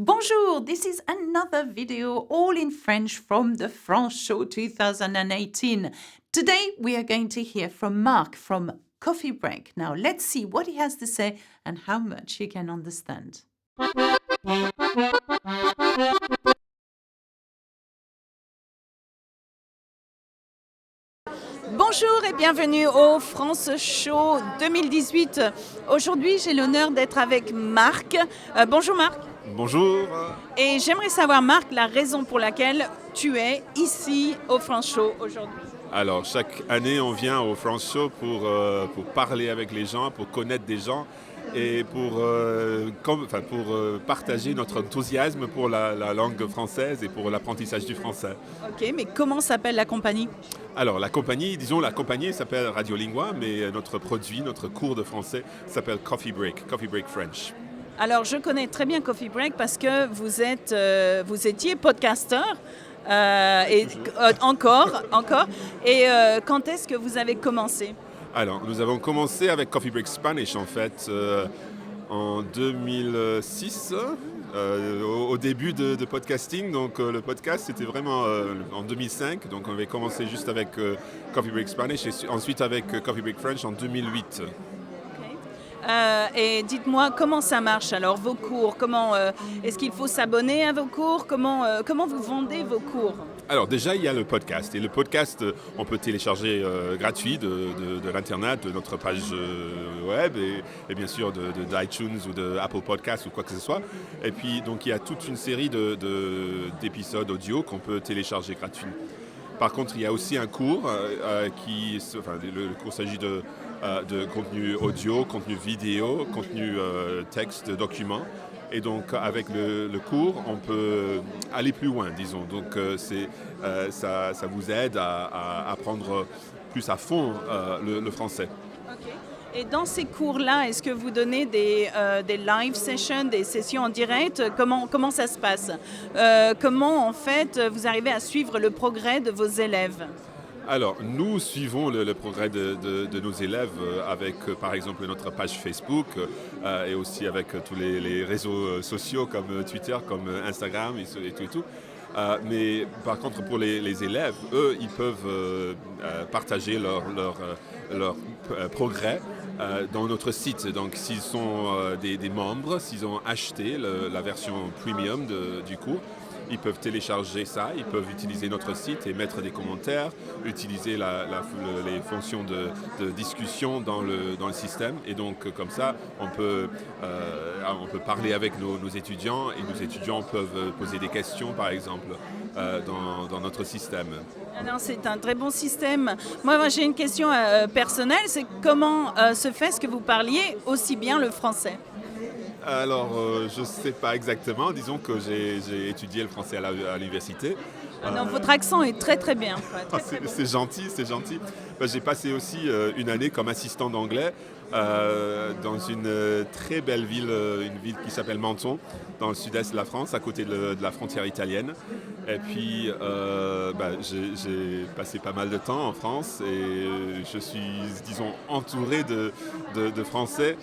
Bonjour, this is another video all in French from the France Show 2018. Today we are going to hear from Marc from Coffee Break. Now let's see what he has to say and how much he can understand. Bonjour et bienvenue au France Show 2018. Aujourd'hui, j'ai l'honneur d'être avec Marc. Bonjour Marc. Bonjour. Et j'aimerais savoir, Marc, la raison pour laquelle tu es ici au France Show aujourd'hui. Alors, chaque année, on vient au France Show pour parler avec les gens, pour connaître des gens et pour partager notre enthousiasme pour la langue française et pour l'apprentissage du français. Ok, mais comment s'appelle la compagnie ? Alors, la compagnie s'appelle Radiolingua, mais notre produit, notre cours de français s'appelle Coffee Break French. Alors, je connais très bien Coffee Break parce que vous étiez podcasteur. Encore. Et quand est-ce que vous avez commencé ? Alors, nous avons commencé avec Coffee Break Spanish, en fait, en 2006, au début de podcasting. Donc, le podcast, c'était vraiment en 2005. Donc, on avait commencé juste avec Coffee Break Spanish et ensuite avec Coffee Break French en 2008. Et dites-moi comment ça marche alors, vos cours, est-ce qu'il faut s'abonner à vos cours, comment vous vendez vos cours ? Alors déjà, il y a le podcast. Et le podcast, on peut télécharger gratuit de l'internet, de notre page web et bien sûr d'iTunes ou de Apple Podcasts ou quoi que ce soit. Et puis, donc, il y a toute une série d'épisodes audio qu'on peut télécharger gratuitement. Par contre, il y a aussi un cours le cours s'agit de contenu audio, contenu vidéo, contenu texte, document. Et donc, avec le cours, on peut aller plus loin, disons. Donc, ça vous aide à apprendre plus à fond le français. Okay. Et dans ces cours-là, est-ce que vous donnez des live sessions, des sessions en direct ? Comment ça se passe ? Comment, en fait, vous arrivez à suivre le progrès de vos élèves ? Alors, nous suivons le progrès de nos élèves avec, par exemple, notre page Facebook et aussi avec tous les réseaux sociaux comme Twitter, comme Instagram et tout. Mais par contre, pour les élèves, eux, ils peuvent partager leur progrès dans notre site. Donc, s'ils sont des membres, s'ils ont acheté la version premium du cours, ils peuvent télécharger ça, ils peuvent utiliser notre site et mettre des commentaires, utiliser les fonctions de discussion dans le système. Et donc, comme ça, on peut parler avec nos étudiants et nos étudiants peuvent poser des questions, par exemple, dans notre système. Alors, c'est un très bon système. Moi j'ai une question personnelle, c'est comment se fait-ce que vous parliez aussi bien le français ? Alors, je ne sais pas exactement. Disons que j'ai étudié le français à l'université. Non, votre accent est très très bien. C'est gentil. J'ai passé aussi une année comme assistant d'anglais dans une très belle ville, une ville qui s'appelle Menton, dans le sud-est de la France, à côté de la frontière italienne. Et puis, j'ai passé pas mal de temps en France et je suis, disons, entouré de Français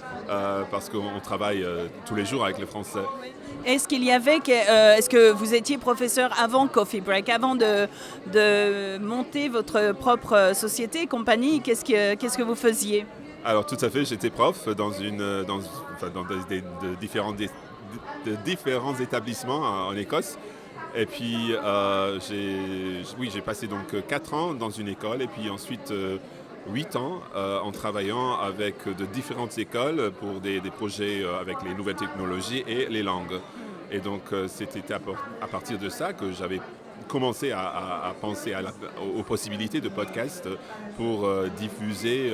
parce qu'on travaille tous les jours avec les Français. Est-ce que vous étiez professeur avant Coffee Break, avant de monter votre propre société, compagnie ? Qu'est-ce que vous faisiez ? Alors tout à fait, j'étais prof dans différents établissements en Écosse. Et puis j'ai passé donc 4 ans dans une école et puis ensuite 8 ans en travaillant avec de différentes écoles pour des projets avec les nouvelles technologies et les langues. Et donc c'était à partir de ça que j'avais commencé à penser aux possibilités de podcast pour diffuser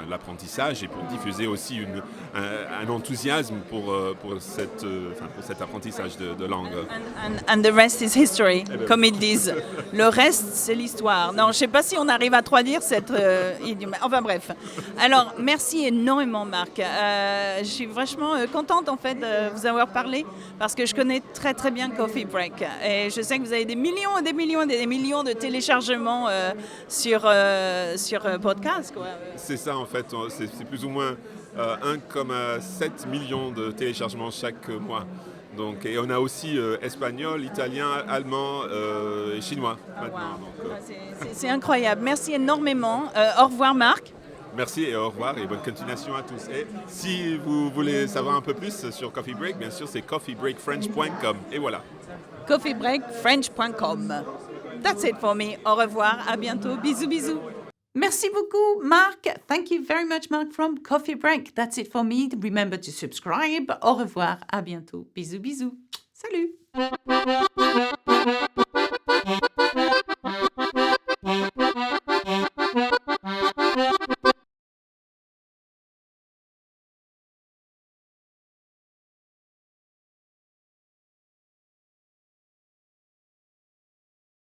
l'apprentissage et pour diffuser aussi un enthousiasme pour cet apprentissage de langue. And the rest is history, comme ils disent. Le reste, c'est l'histoire. Non, je ne sais pas si on arrive à traduire cette idiome. Enfin bref. Alors, merci énormément, Marc. Je suis vachement contente en fait de vous avoir parlé parce que je connais très très bien Coffee Break et je sais que vous avez des millions et des millions et des millions de téléchargements sur podcast, quoi. C'est ça en fait, c'est plus ou moins 1,7 million de téléchargements chaque mois. Donc, et on a aussi espagnol, italien, allemand et chinois maintenant. Wow. C'est incroyable. Merci énormément. Au revoir, Marc. Merci et au revoir et bonne continuation à tous. Et si vous voulez savoir un peu plus sur Coffee Break, bien sûr, c'est coffeebreakfrench.com. Et voilà. coffeebreakfrench.com. That's it for me. Au revoir. À bientôt. Bisous, bisous. Merci beaucoup, Marc. Thank you very much, Marc, from Coffee Break. That's it for me. Remember to subscribe. Au revoir. À bientôt. Bisous, bisous. Salut.